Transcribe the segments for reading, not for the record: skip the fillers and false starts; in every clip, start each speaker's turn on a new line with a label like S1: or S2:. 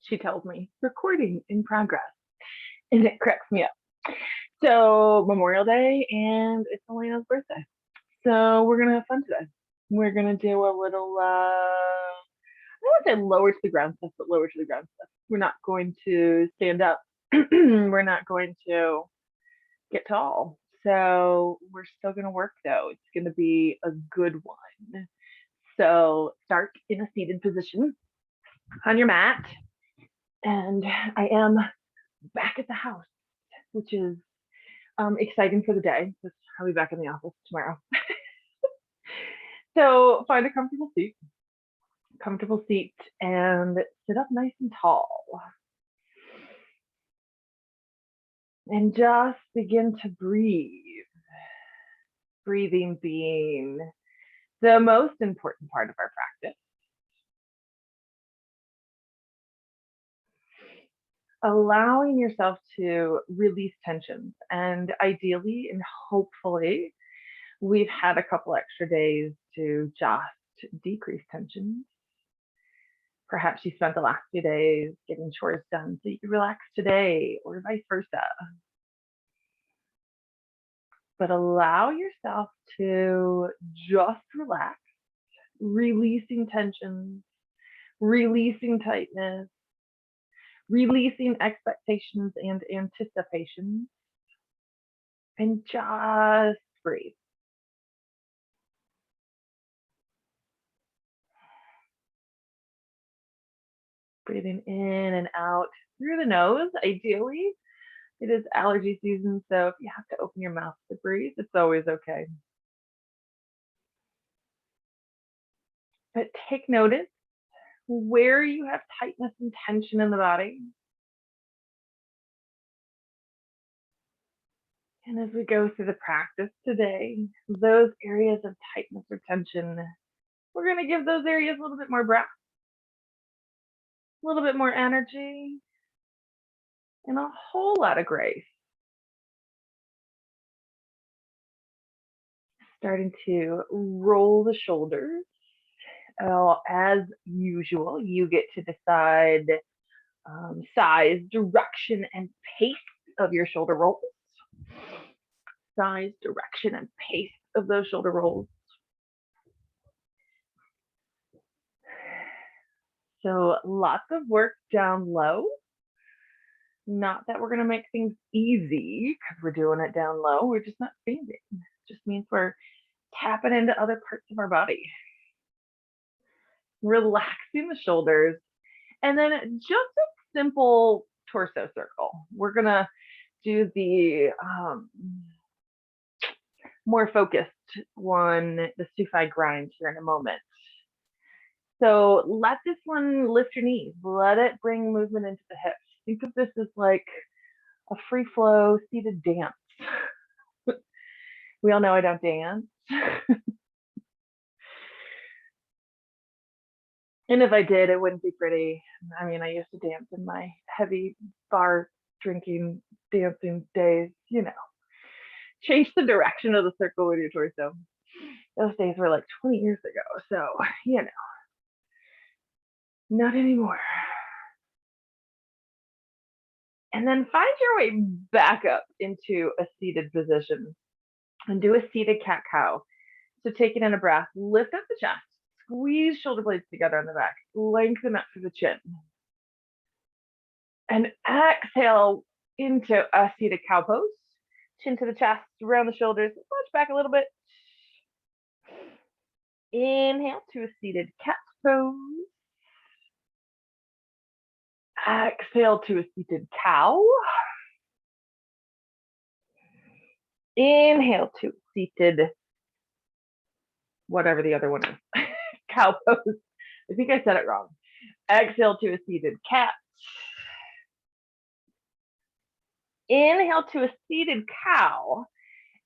S1: She tells me, recording in progress. And it cracks me up. So, Memorial Day, and it's Elena's birthday. So, we're going to have fun today. We're going to do a little, I don't want to say lower to the ground stuff, but lower to the ground stuff. We're not going to stand up. We're not going to get tall. So, we're still going to work though. It's going to be a good one. So, start in a seated position on your mat. And I am back at the house, which is exciting for the day because I'll be back in the office tomorrow. So find a comfortable seat, and sit up nice and tall. And just begin to breathe. Breathing being the most important part of our practice. Allowing yourself to release tensions, and ideally and hopefully we've had a couple extra days to just decrease tensions. Perhaps you spent the last few days getting chores done so you can relax today, or vice versa. But allow yourself to just relax, releasing tensions, releasing tightness, releasing expectations and anticipations, and just breathe. Breathing in and out through the nose, ideally. It is allergy season, so if you have to open your mouth to breathe, it's always okay. But take notice where you have tightness and tension in the body. And as we go through the practice today, those areas of tightness or tension, we're going to give those areas a little bit more breath, a little bit more energy, and a whole lot of grace. Starting to roll the shoulders. As usual, you get to decide size, direction, and pace of your shoulder rolls. Size, direction, and pace of those shoulder rolls. So lots of work down low. Not that we're going to make things easy because we're doing it down low. We're just not standing. It just means we're tapping into other parts of our body. Relaxing the shoulders. And then just a simple torso circle. We're going to do the more focused one, the Sufi grind here in a moment. So let this one lift your knees. Let it bring movement into the hips. Think of this as like a free flow seated dance. We all know I don't dance. And if I did, it wouldn't be pretty. I mean, I used to dance in my heavy bar drinking, dancing days, you know. Change the direction of the circle with your torso. Those days were like 20 years ago. So, you know, not anymore. And then find your way back up into a seated position and do a seated cat cow. So take it in a breath, lift up the chest, squeeze shoulder blades together on the back, lengthen up through the chin. And exhale into a seated cow pose. Chin to the chest, around the shoulders, push back a little bit. Inhale to a seated cat pose. Exhale to a seated cow. Inhale to seated, whatever the other one is, cow pose. I think I said it wrong. Exhale to a seated cat. Inhale to a seated cow.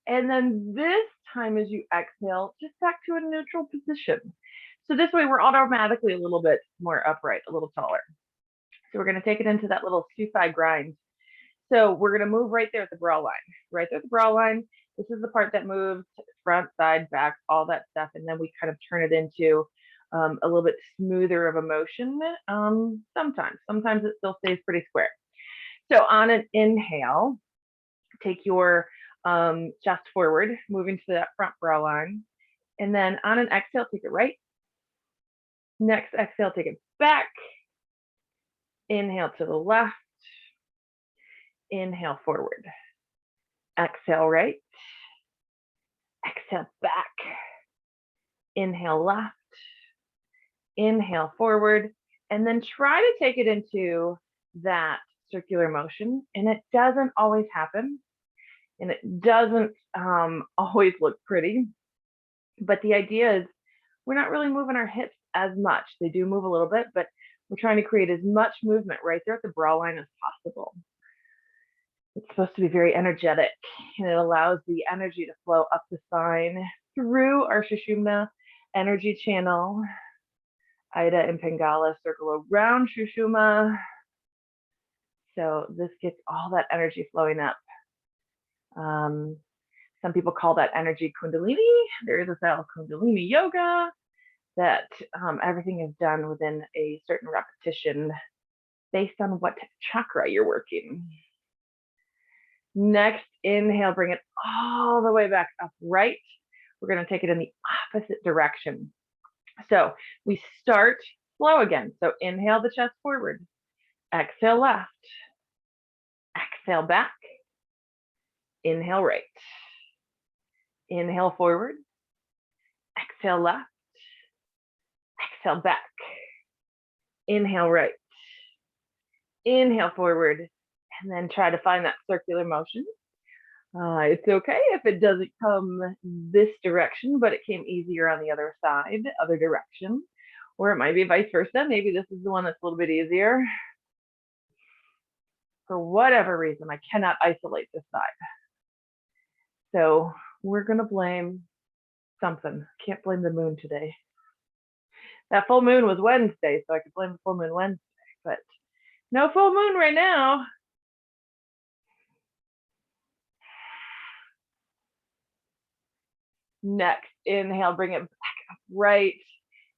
S1: And then this time as you exhale, just back to a neutral position. So this way we're automatically a little bit more upright, a little taller. So we're going to take it into that little Sufi grind. So we're going to move right there at the brow line. Right there at the brow line. This is the part that moves front, side, back, all that stuff. And then we kind of turn it into a little bit smoother of a motion. Sometimes it still stays pretty square. So on an inhale, take your chest forward, moving to that front brow line. And then on an exhale, take it right. Next exhale, take it back. Inhale to the left. Inhale forward. Exhale right. Exhale back. Inhale left. Inhale forward. And then try to take it into that circular motion. And it doesn't always happen. And it doesn't always look pretty. But the idea is we're not really moving our hips as much. They do move a little bit, but we're trying to create as much movement right there at the brow line as possible. It's supposed to be very energetic, and it allows the energy to flow up the spine through our Sushumna energy channel. Ida and Pingala circle around Sushumna. So this gets all that energy flowing up. Some people call that energy Kundalini. There is a style of Kundalini yoga that everything is done within a certain repetition based on what chakra you're working. Next, inhale, bring it all the way back upright. We're going to take it in the opposite direction. So we start slow again. So inhale the chest forward. Exhale left. Exhale back. Inhale right. Inhale forward. Exhale left. Exhale back. Inhale right. Inhale forward. And then try to find that circular motion. It's okay if it doesn't come this direction, but it came easier on the other side, other direction. Or it might be vice versa. Maybe this is the one that's a little bit easier. For whatever reason, I cannot isolate this side. So we're going to blame something. Can't blame the moon today. That full moon was Wednesday, so I could blame the full moon Wednesday, but no full moon right now. Next, inhale, bring it back upright.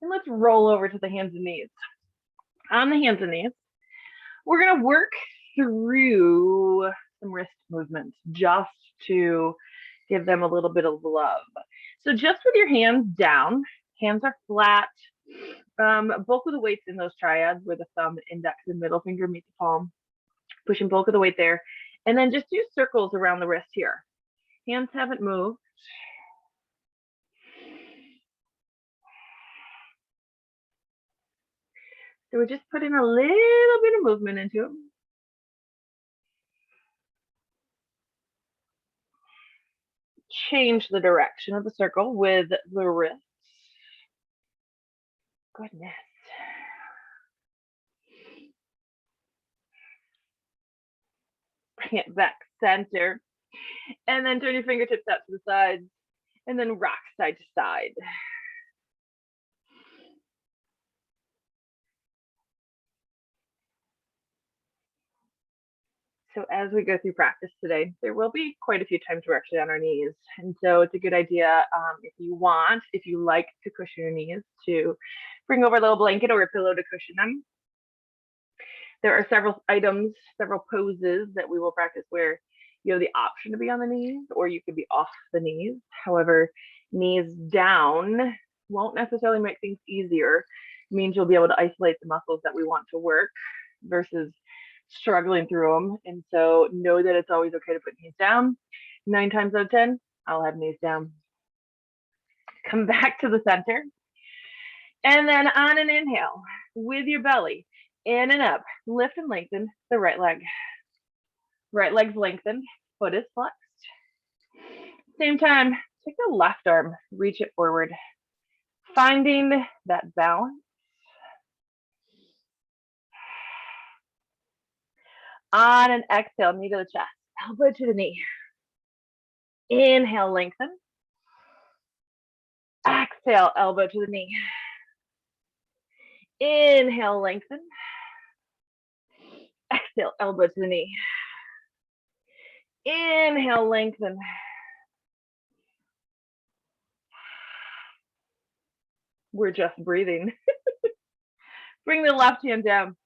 S1: And let's roll over to the hands and knees. On the hands and knees, we're going to work through some wrist movements just to give them a little bit of love. So just with your hands down, hands are flat. Bulk of the weight's in those triads where the thumb, index, and middle finger meet the palm. Pushing bulk of the weight there. And then just do circles around the wrist here. Hands haven't moved. So we're just putting a little bit of movement into it. Change the direction of the circle with the wrist. Goodness. Bring it back center. And then turn your fingertips out to the sides. And then rock side to side. So as we go through practice today, there will be quite a few times we're actually on our knees. And so it's a good idea if you like to cushion your knees, to bring over a little blanket or a pillow to cushion them. There are several items, several poses that we will practice where you have the option to be on the knees or you could be off the knees. However, knees down won't necessarily make things easier. It means you'll be able to isolate the muscles that we want to work versus struggling through them. And so know that it's always okay to put knees down. 9 times out of 10, I'll have knees down. Come back to the center. And then on an inhale, with your belly, in and up, lift and lengthen the right leg. Right leg's lengthened, foot is flexed. Same time, take the left arm, reach it forward, finding that balance. On an exhale, knee to the chest, elbow to the knee. Inhale, lengthen. Exhale, elbow to the knee. Inhale, lengthen. Exhale, elbow to the knee. Inhale, lengthen. We're just breathing. Bring the left hand down.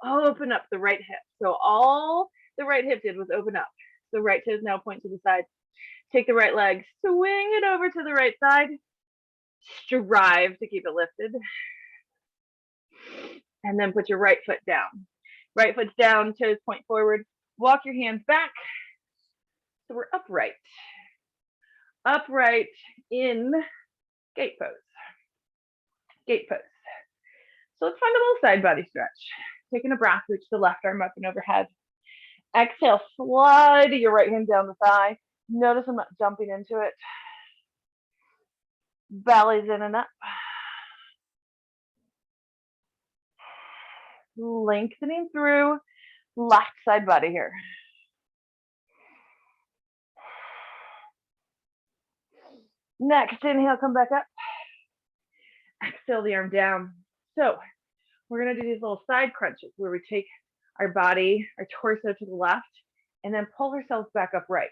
S1: Open up the right hip. So all the right hip did was open up. The right toes now point to the side. Take the right leg, swing it over to the right side. Strive to keep it lifted. And then put your right foot down. Right foot's down, toes point forward. Walk your hands back. So we're upright. Upright in gate pose. Gate pose. So let's find a little side body stretch. Taking a breath, reach the left arm up and overhead. Exhale, slide your right hand down the thigh. Notice I'm not jumping into it. Belly's in and up. Lengthening through left side body here. Next, inhale, come back up. Exhale the arm down. So we're gonna do these little side crunches where we take our body, our torso to the left, and then pull ourselves back upright.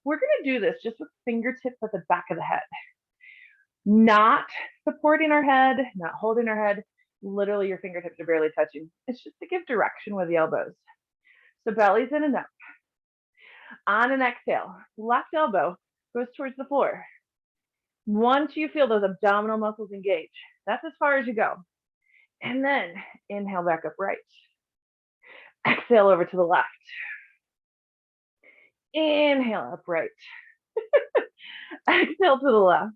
S1: We're gonna do this just with fingertips at the back of the head. Not supporting our head, not holding our head. Literally your fingertips are barely touching. It's just to give direction with the elbows. So belly's in and up. On an exhale, left elbow goes towards the floor. Once you feel those abdominal muscles engage, that's as far as you go. And then inhale back upright. Exhale over to the left. Inhale upright. Exhale to the left.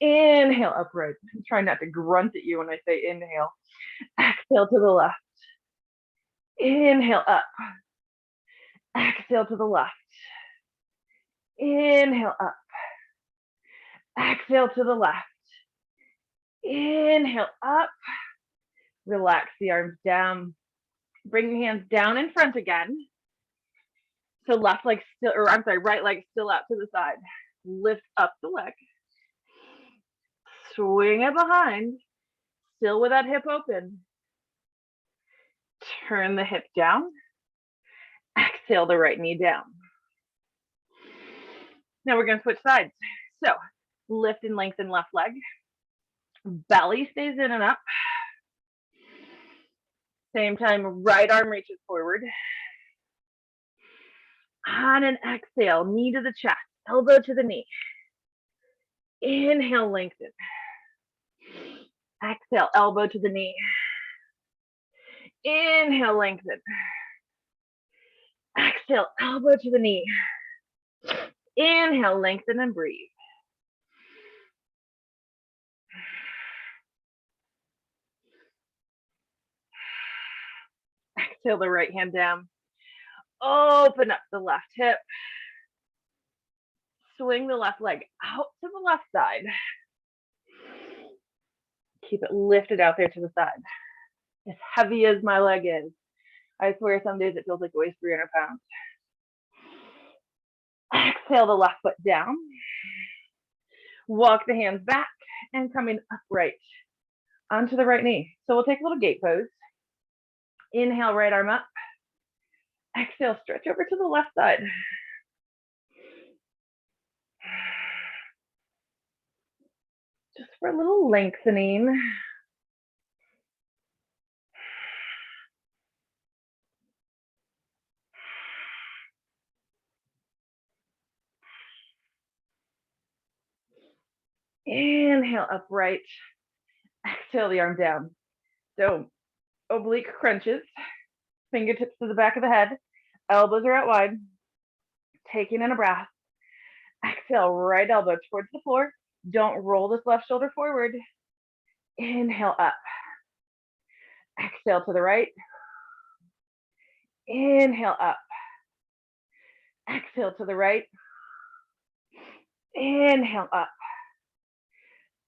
S1: Inhale upright. I'm trying not to grunt at you when I say inhale. Exhale to the left. Inhale up. Exhale to the left. Inhale up. Exhale to the left. Inhale up. Relax the arms down. Bring your hands down in front again. So left leg still, or I'm sorry, right leg still out to the side. Lift up the leg. Swing it behind. Still with that hip open. Turn the hip down. Exhale the right knee down. Now we're going to switch sides. So lift and lengthen left leg. Belly stays in and up. Same time, right arm reaches forward. On an exhale, knee to the chest, elbow to the knee. Inhale, lengthen. Exhale, elbow to the knee. Inhale, lengthen. Exhale, elbow to the knee. Inhale, lengthen and breathe. Exhale the right hand down. Open up the left hip. Swing the left leg out to the left side. Keep it lifted out there to the side. As heavy as my leg is, I swear some days it feels like it weighs 300 pounds. Exhale the left foot down. Walk the hands back and coming upright onto the right knee. So we'll take a little gate pose. Inhale, right arm up. Exhale, stretch over to the left side. Just for a little lengthening. Inhale, upright. Exhale the arm down. So oblique crunches. Fingertips to the back of the head. Elbows are out wide. Taking in a breath. Exhale, right elbow towards the floor. Don't roll this left shoulder forward. Inhale up. Exhale to the right. Inhale up. Exhale to the right. Inhale up.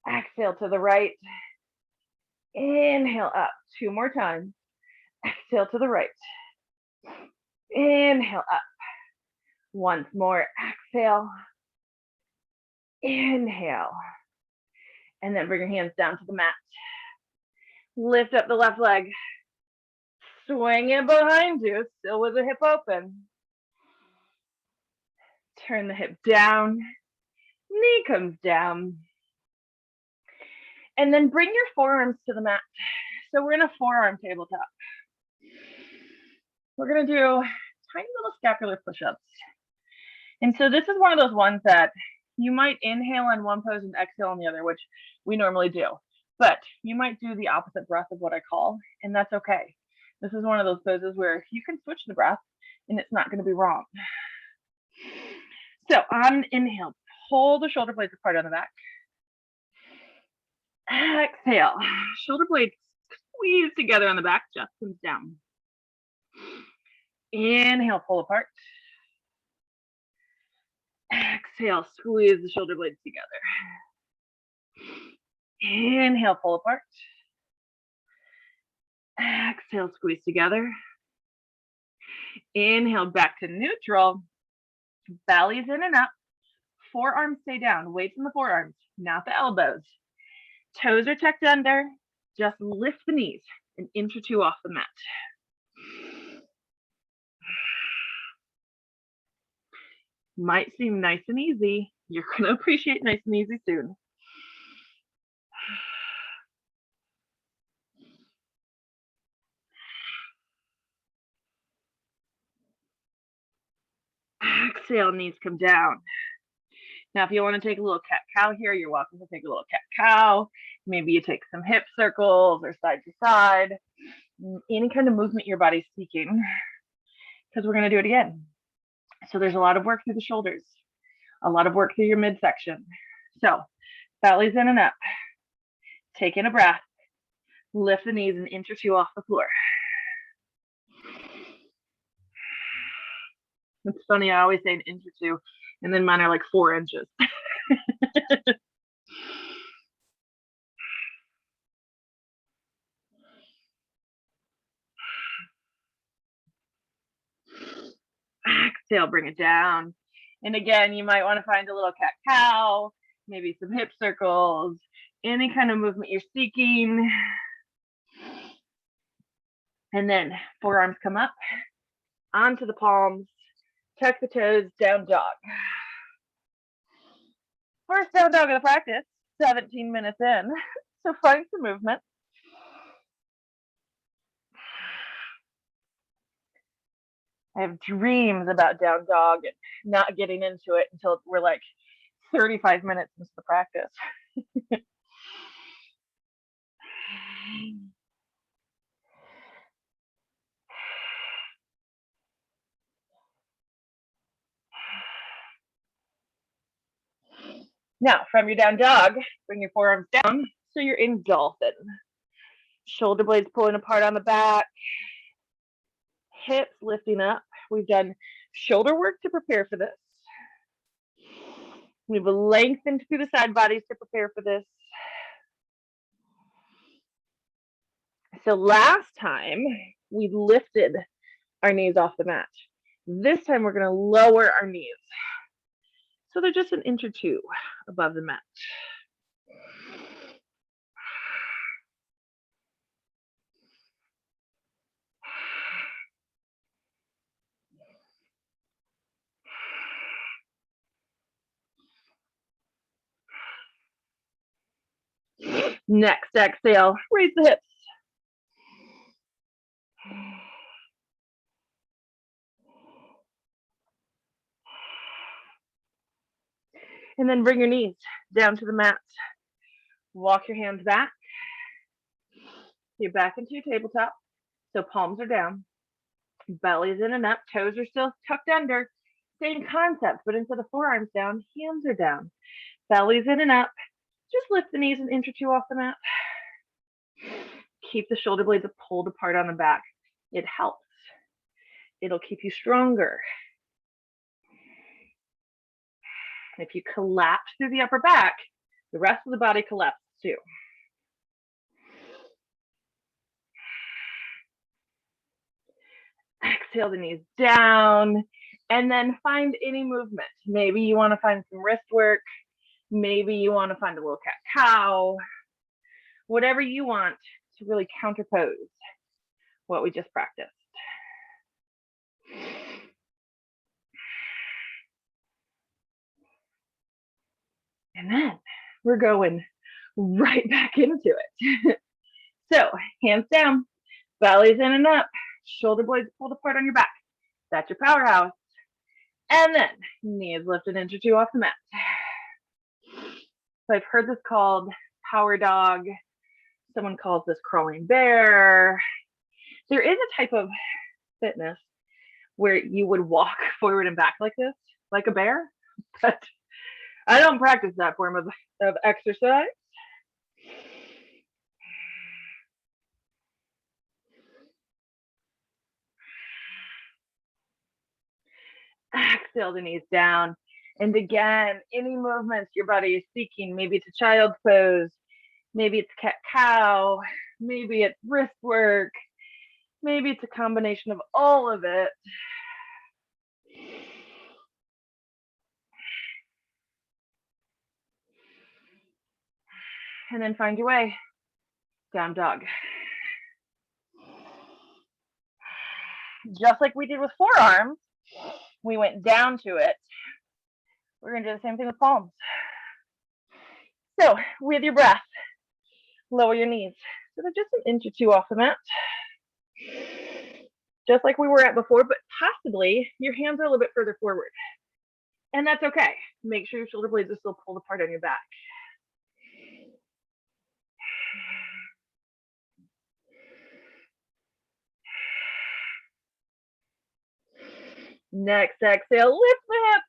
S1: Exhale to the right. Inhale up. 2 more times. Exhale to the right. Inhale up. Once more. Exhale. Inhale. And then bring your hands down to the mat. Lift up the left leg. Swing it behind you, still with the hip open. Turn the hip down. Knee comes down. And then bring your forearms to the mat. So we're in a forearm tabletop. We're gonna do tiny little scapular push-ups. And so this is one of those ones that you might inhale on one pose and exhale on the other, which we normally do. But you might do the opposite breath of what I call, and that's okay. This is one of those poses where you can switch the breath and it's not gonna be wrong. So on inhale, pull the shoulder blades apart on the back. Exhale, shoulder blades squeeze together on the back, just comes down. Inhale, pull apart. Exhale, squeeze the shoulder blades together. Inhale, pull apart. Exhale, squeeze together. Inhale, back to neutral. Belly's in and up. Forearms stay down. Weights in the forearms, not the elbows. Toes are tucked under. Just lift the knees an inch or two off the mat. Might seem nice and easy. You're going to appreciate nice and easy soon. Exhale, knees come down. Now, if you want to take a little cat-cow here, you're welcome to take a little cat-cow. Maybe you take some hip circles or side to side. Any kind of movement your body's seeking, because we're going to do it again. So there's a lot of work through the shoulders, a lot of work through your midsection. So belly's in and up. Take in a breath. Lift the knees an inch or two off the floor. It's funny, I always say an inch or two, and then mine are like 4 inches. Exhale, bring it down. And again, you might want to find a little cat-cow, maybe some hip circles, any kind of movement you're seeking. And then forearms come up, onto the palms, tuck the toes, down dog. First down dog of the practice, 17 minutes in. So find some movement. I have dreams about down dog and not getting into it until we're like 35 minutes into the practice. Now, from your down dog, bring your forearms down so you're in dolphin. Shoulder blades pulling apart on the back. Hips lifting up. We've done shoulder work to prepare for this. We've lengthened through the side bodies to prepare for this. So last time, we lifted our knees off the mat. This time, we're going to lower our knees. So they're just an inch or two above the mat. Next exhale, raise the hips. And then bring your knees down to the mat. Walk your hands back. You're back into your tabletop. So palms are down. Belly's in and up. Toes are still tucked under. Same concept, but instead of forearms down, hands are down. Belly's in and up. Just lift the knees an inch or two off the mat. Keep the shoulder blades pulled apart on the back. It helps. It'll keep you stronger. If you collapse through the upper back, the rest of the body collapses too. Exhale the knees down, and then find any movement. Maybe you want to find some wrist work. Maybe you want to find a little cat-cow. Whatever you want to really counterpose what we just practiced. And then we're going right back into it. So hands down, belly's in and up, shoulder blades pulled apart on your back. That's your powerhouse. And then knees lift an inch or two off the mat. So I've heard this called power dog. Someone calls this crawling bear. There is a type of fitness where you would walk forward and back like this, like a bear, but I don't practice that form of exercise. Exhale the knees down. And again, any movements your body is seeking, maybe it's a child's pose, maybe it's cat-cow, maybe it's wrist work, maybe it's a combination of all of it. And then find your way, down dog. Just like we did with forearms, we went down to it. We're gonna do the same thing with palms. So with your breath, lower your knees. So they're just an inch or two off the mat. Just like we were at before, but possibly your hands are a little bit further forward. And that's okay. Make sure your shoulder blades are still pulled apart on your back. Next exhale, lift the hips.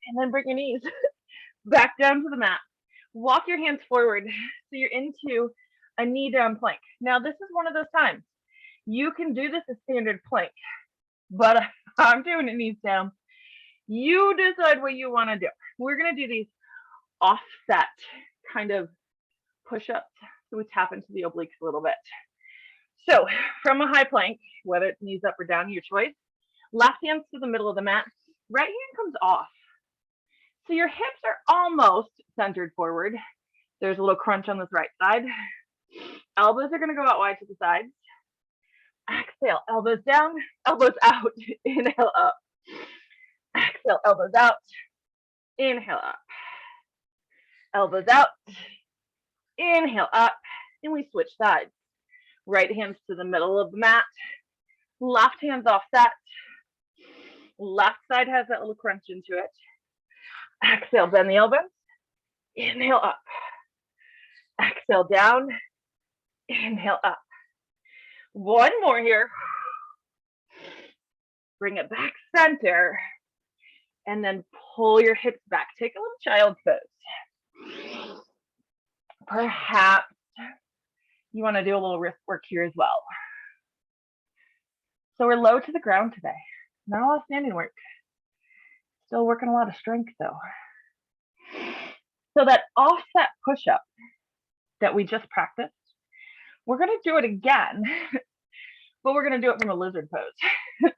S1: And then bring your knees back down to the mat. Walk your hands forward so you're into a knee down plank. Now this is one of those times you can do this as standard plank, but I'm doing it knees down. You decide what you want to do. We're going to do these offset kind of push-ups so we tap into the obliques a little bit. So from a high plank, whether it's knees up or down, your choice, left hand's to the middle of the mat, right hand comes off. So your hips are almost centered forward. There's a little crunch on this right side. Elbows are going to go out wide to the sides. Exhale, elbows down, elbows out. Inhale up. Exhale, elbows out. Inhale up. Elbows out. Inhale up. And we switch sides. Right hands to the middle of the mat. Left hand's offset. Left side has that little crunch into it. Exhale, bend the elbows. Inhale up. Exhale down. Inhale up. One more here. Bring it back center. And then pull your hips back. Take a little child's pose. Perhaps you want to do a little wrist work here as well. So we're low to the ground today. Not a lot of standing work. Still working a lot of strength though. So that offset push-up that we just practiced, we're going to do it again, but we're going to do it from a lizard pose.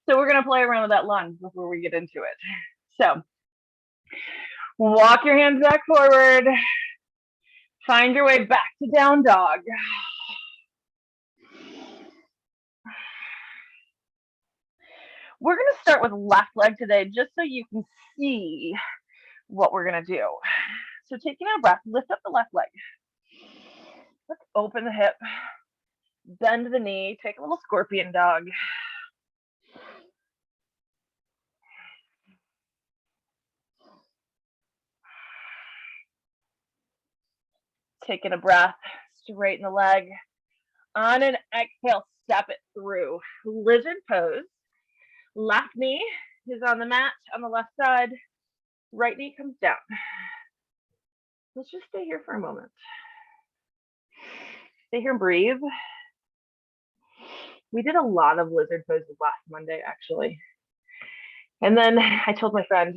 S1: So we're going to play around with that lunge before we get into it. So walk your hands back forward. Find your way back to down dog. We're going to start with left leg today, just so you can see what we're going to do. So taking a breath, lift up the left leg. Let's open the hip, bend the knee, take a little scorpion dog. Taking a breath, straighten the leg. On an exhale, step it through. Lizard pose. Left knee is on the mat on the left side. Right knee comes down. Let's just stay here for a moment. Stay here and breathe. We did a lot of lizard poses last Monday, actually. And then I told my friend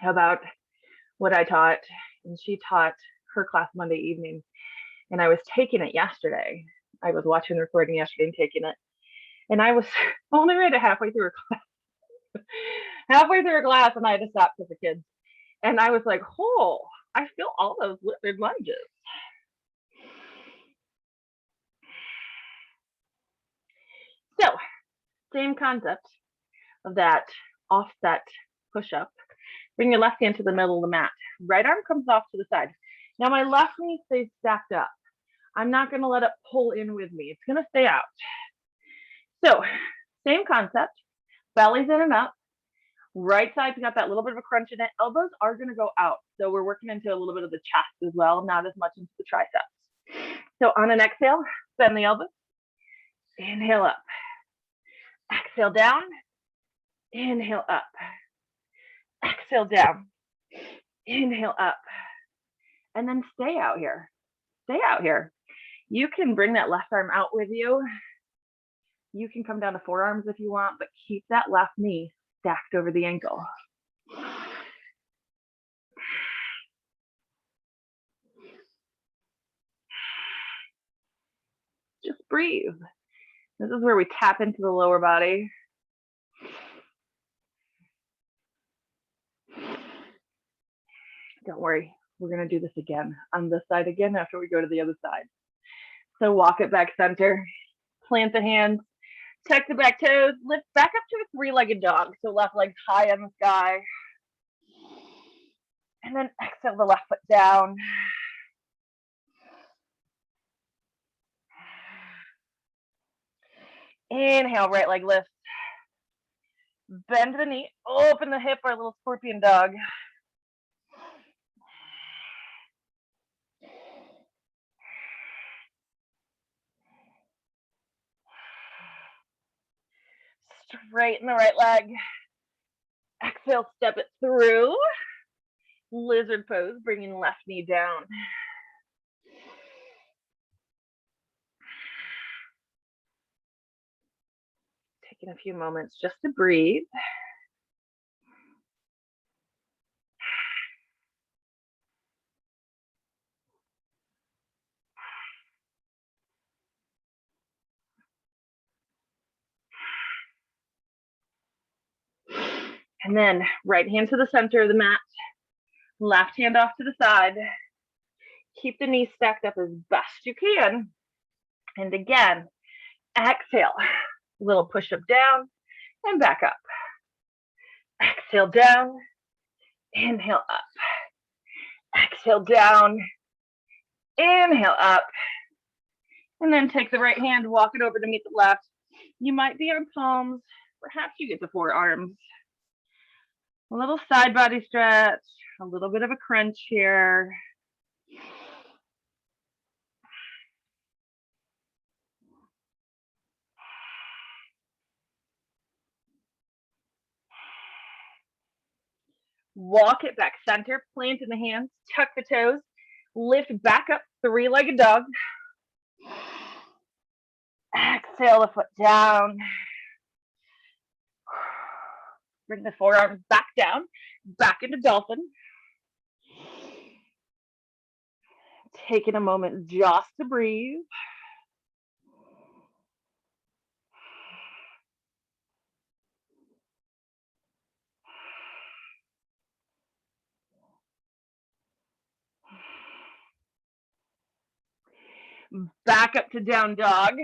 S1: about what I taught, and she taught her class Monday evening, and I was taking it yesterday. I was watching the recording yesterday and taking it, and I was only read it halfway through a class. Halfway through a class, and I had to stop for the kids. And I was like, oh, I feel all those lizard lunges. Same concept of that offset push-up. Bring your left hand to the middle of the mat. Right arm comes off to the side. Now my left knee stays stacked up. I'm not going to let it pull in with me. It's going to stay out. So same concept, belly's in and up. Right side's got that little bit of a crunch in it. Elbows are going to go out. So we're working into a little bit of the chest as well, not as much into the triceps. So on an exhale, bend the elbows. Inhale up. Exhale down. Inhale up. Exhale down. Inhale up. And then stay out here. Stay out here. You can bring that left arm out with you. You can come down to forearms if you want, but keep that left knee stacked over the ankle. Just breathe. This is where we tap into the lower body. Don't worry, we're going to do this again on this side again after we go to the other side. So walk it back center, plant the hands, tuck the back toes, lift back up to a three-legged dog. So left leg's high on the sky. And then exhale the left foot down. Inhale, right leg lifts. Bend the knee, open the hip, our little scorpion dog. Straighten the right leg. Exhale, step it through. Lizard pose, bringing left knee down. Taking a few moments just to breathe. And then right hand to the center of the mat, left hand off to the side. Keep the knees stacked up as best you can. And again, exhale, a little push up down and back up. Exhale down, inhale up. Exhale down, inhale up. And then take the right hand, walk it over to meet the left. You might be on palms, perhaps you get to forearms. A little side body stretch, a little bit of a crunch here. Walk it back center, plant in the hands, tuck the toes, lift back up, three-legged dog. Exhale the foot down. Bring the forearms back down, back into dolphin. Taking a moment just to breathe. Back up to down dog.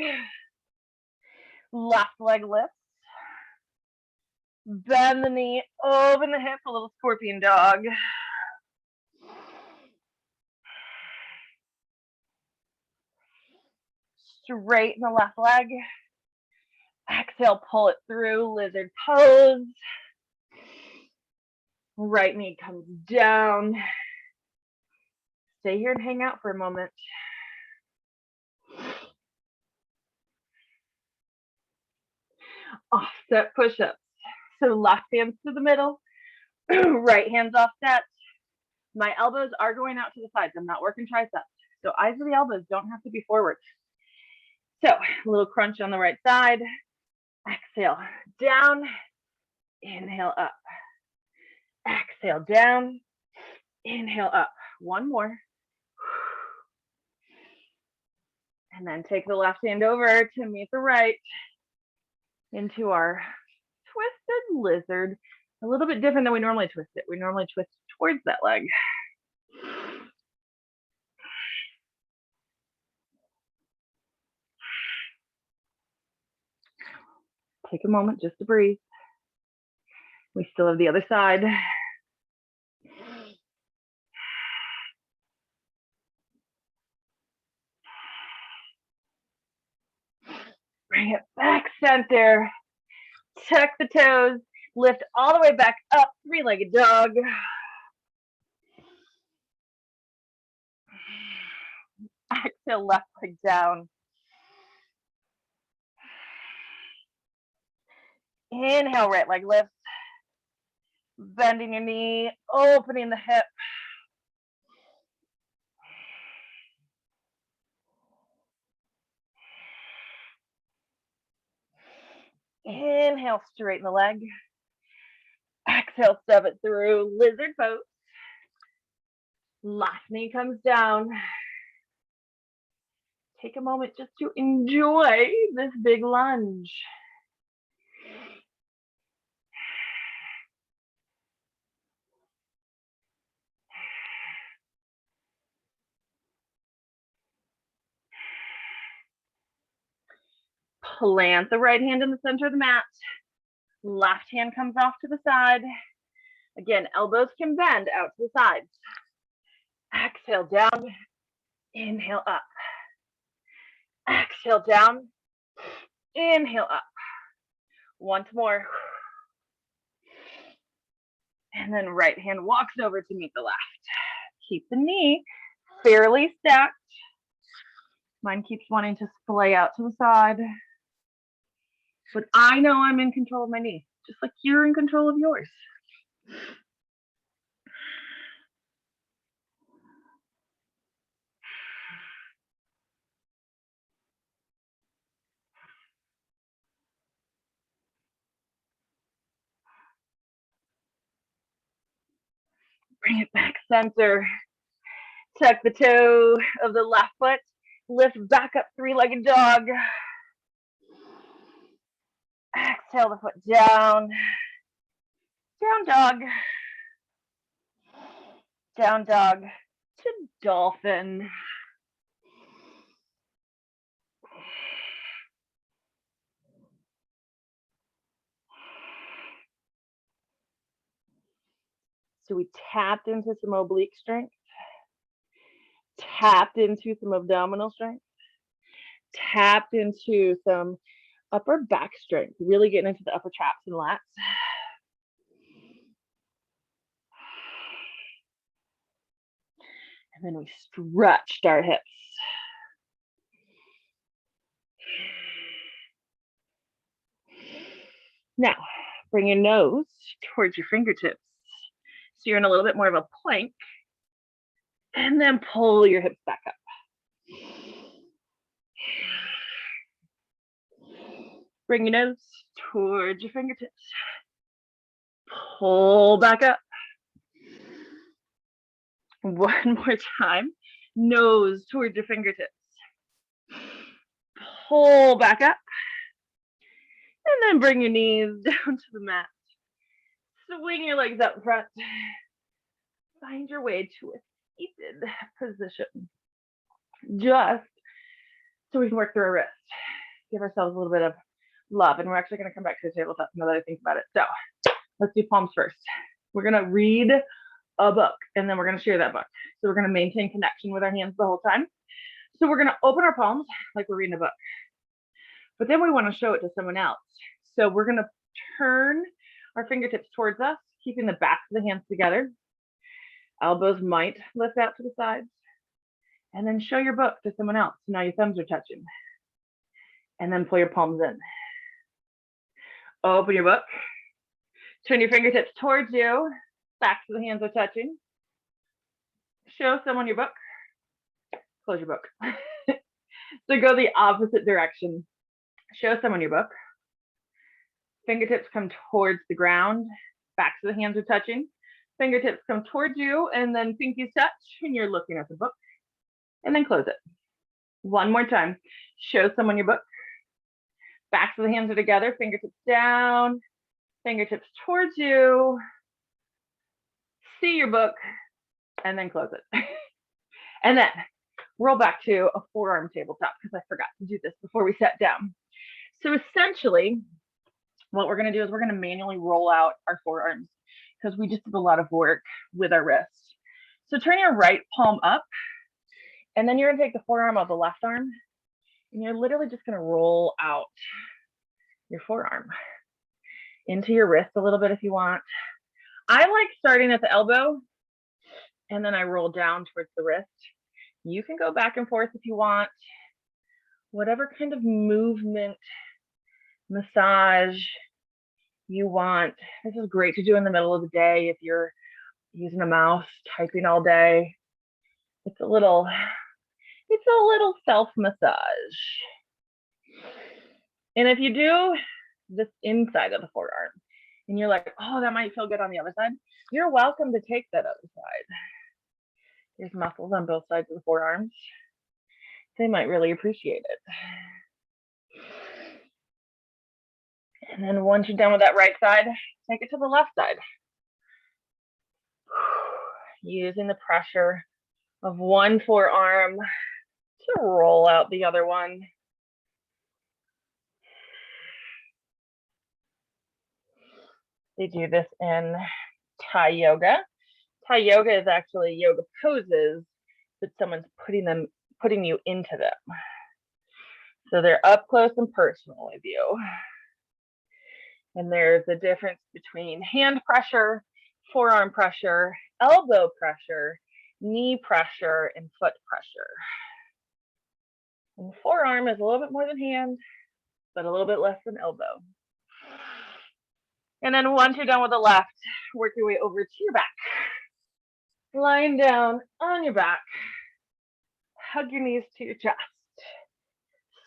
S1: Left leg lifts. Bend the knee, open the hip, a little scorpion dog. Straighten the left leg. Exhale, pull it through, lizard pose. Right knee comes down. Stay here and hang out for a moment. Offset push-ups. So left hands to the middle, right hands offset. My elbows are going out to the sides. I'm not working triceps. So eyes of the elbows don't have to be forward. So a little crunch on the right side. Exhale, down. Inhale up. Exhale, down. Inhale up. One more. And then take the left hand over to meet the right into our twisted lizard. A little bit different than we normally twist it. We normally twist towards that leg. Take a moment just to breathe. We still have the other side. Bring it back center. Tuck the toes. Lift all the way back up. Three-legged dog. Exhale, left leg down. Inhale, right leg lifts. Bending your knee, opening the hip. Inhale, straighten the leg. Exhale, step it through, lizard pose. Left knee comes down. Take a moment just to enjoy this big lunge. Plant the right hand in the center of the mat. Left hand comes off to the side. Again, elbows can bend out to the sides. Exhale down, inhale up. Exhale down, inhale up. Once more. And then right hand walks over to meet the left. Keep the knee fairly stacked. Mine keeps wanting to splay out to the side. But I know I'm in control of my knee, just like you're in control of yours. Bring it back center. Tuck the toe of the left foot. Lift back up, three-legged dog. Exhale the foot down. Down dog. Down dog to dolphin. So we tapped into some oblique strength, tapped into some abdominal strength, tapped into some upper back strength, really getting into the upper traps and lats. And then we stretched our hips. Now, bring your nose towards your fingertips. So you're in a little bit more of a plank. And then pull your hips back up. Bring your nose towards your fingertips. Pull back up. One more time. Nose towards your fingertips. Pull back up. And then bring your knees down to the mat. Swing your legs out in front. Find your way to a seated position. Just so we can work through our wrist. Give ourselves a little bit of love. And we're actually going to come back to the tabletop now that I think about it. So let's do palms first. We're going to read a book and then we're going to share that book. So we're going to maintain connection with our hands the whole time. So we're going to open our palms like we're reading a book. But then we want to show it to someone else. So we're going to turn our fingertips towards us, keeping the backs of the hands together. Elbows might lift out to the sides. And then show your book to someone else. Now your thumbs are touching. And then pull your palms in. Open your book. Turn your fingertips towards you. Backs of the hands are touching. Show someone your book. Close your book. So go the opposite direction. Show someone your book. Fingertips come towards the ground. Backs of the hands are touching. Fingertips come towards you and then pinkies touch and you're looking at the book. And then close it. One more time. Show someone your book. Backs of the hands are together. Fingertips down. Fingertips towards you. See your book. And then close it. And then roll back to a forearm tabletop because I forgot to do this before we sat down. So essentially, what we're going to do is we're going to manually roll out our forearms because we just did a lot of work with our wrist. So turn your right palm up, and then you're going to take the forearm of the left arm, and you're literally just going to roll out your forearm into your wrist a little bit if you want. I like starting at the elbow, and then I roll down towards the wrist. You can go back and forth if you want. Whatever kind of movement, massage you want. This is great to do in the middle of the day if you're using a mouse, typing all day. It's a little self-massage. And if you do this inside of the forearm and you're like, oh, that might feel good on the other side, you're welcome to take that other side. There's muscles on both sides of the forearms. They might really appreciate it. And then once you're done with that right side, take it to the left side. Using the pressure of one forearm to roll out the other one. They do this in Thai yoga. Thai yoga is actually yoga poses, but someone's putting you into them. So they're up close and personal with you. And there's a difference between hand pressure, forearm pressure, elbow pressure, knee pressure, and foot pressure. And forearm is a little bit more than hand, but a little bit less than elbow. And then once you're done with the left, work your way over to your back. Lying down on your back, hug your knees to your chest.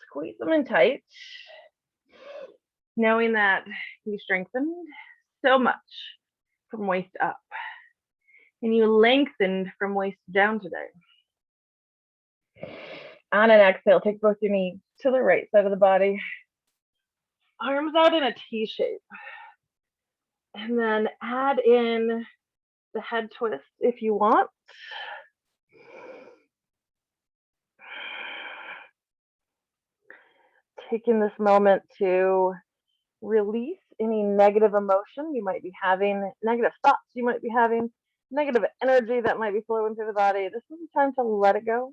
S1: Squeeze them in tight, knowing that you strengthened so much from waist up. And you lengthened from waist down today. On an exhale, take both your knees to the right side of the body. Arms out in a T shape. And then add in the head twist if you want. Taking this moment to release any negative emotion you might be having, negative thoughts you might be having, negative energy that might be flowing through the body. This is the time to let it go.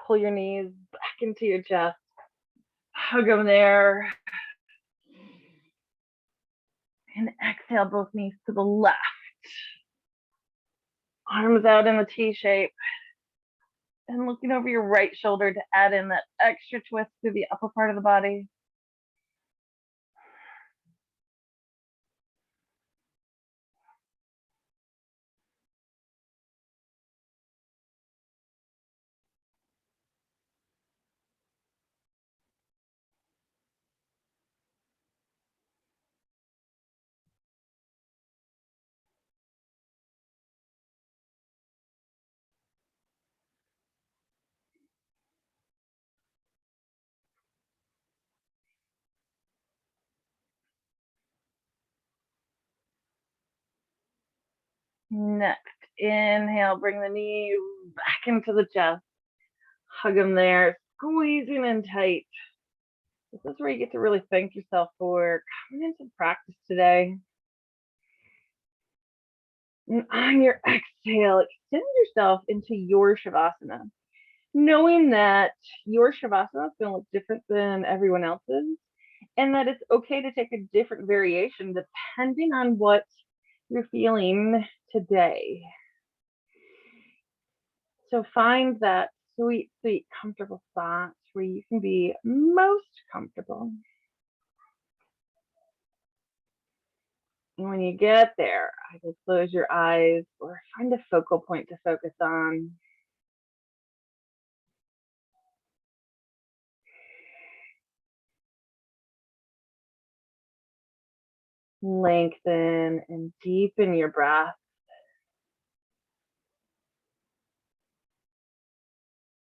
S1: Pull your knees back into your chest. Hug them there. And exhale both knees to the left. Arms out in the T shape. And looking over your right shoulder to add in that extra twist to the upper part of the body. Next, inhale, bring the knees back into the chest. Hug them there, squeezing in tight. This is where you get to really thank yourself for coming into practice today. And on your exhale, extend yourself into your Shavasana, knowing that your Shavasana is going to look different than everyone else's, and that it's okay to take a different variation depending on what you're feeling today. So find that sweet, sweet, comfortable spot where you can be most comfortable. And when you get there, either close your eyes or find a focal point to focus on. Lengthen and deepen your breath.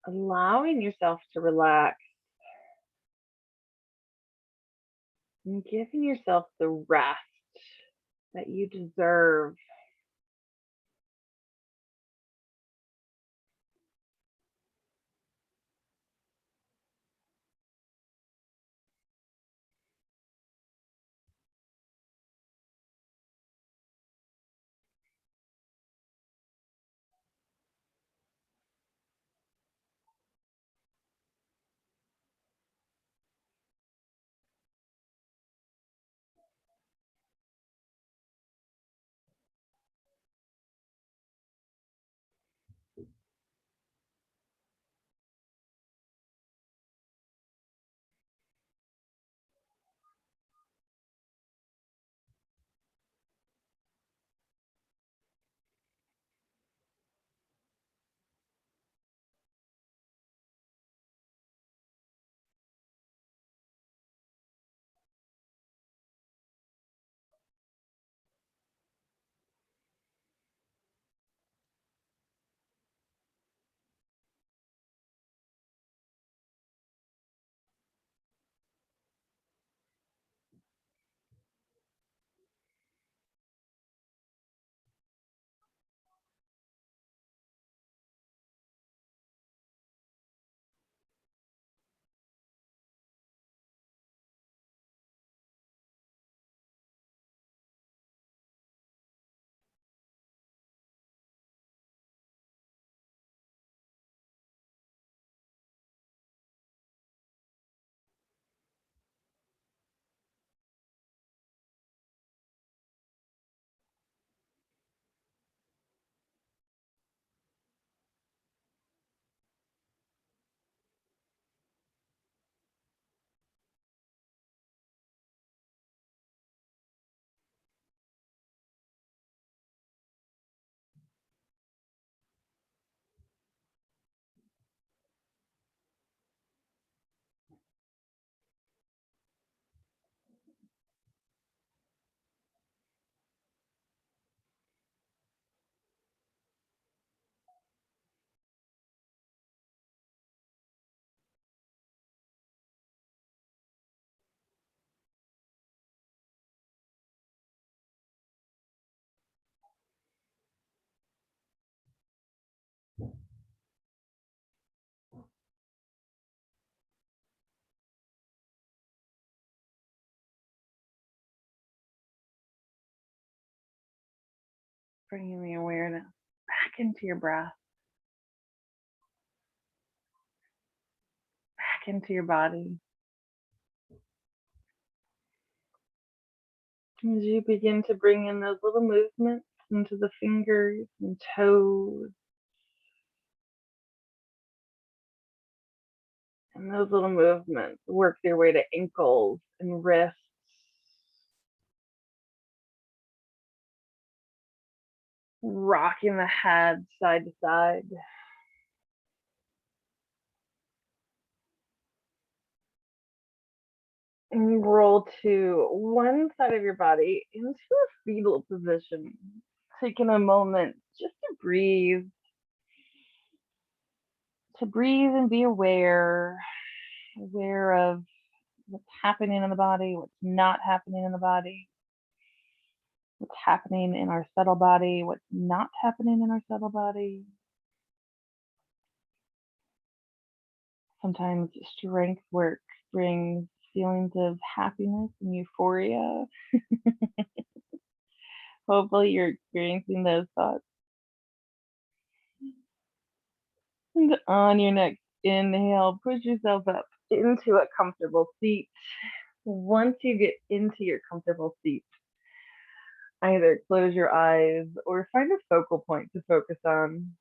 S1: Allowing yourself to relax and giving yourself the rest that you deserve. Bringing the awareness back into your breath, back into your body. As you begin to bring in those little movements into the fingers and toes, and those little movements work their way to ankles and wrists. Rocking the head side to side. And you roll to one side of your body into a fetal position. Taking a moment just to breathe and be aware of what's happening in the body, what's not happening in the body, what's happening in our subtle body, what's not happening in our subtle body. Sometimes strength work brings feelings of happiness and euphoria. Hopefully you're experiencing those thoughts. And on your next inhale, push yourself up into a comfortable seat. Once you get into your comfortable seat, either close your eyes or find a focal point to focus on.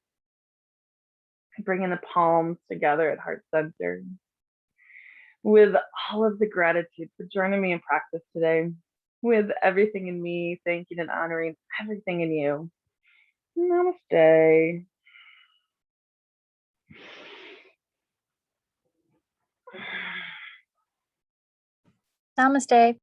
S1: Bringing the palms together at heart center. With all of the gratitude for joining me in practice today, with everything in me, thanking and honoring everything in you. Namaste.
S2: Namaste.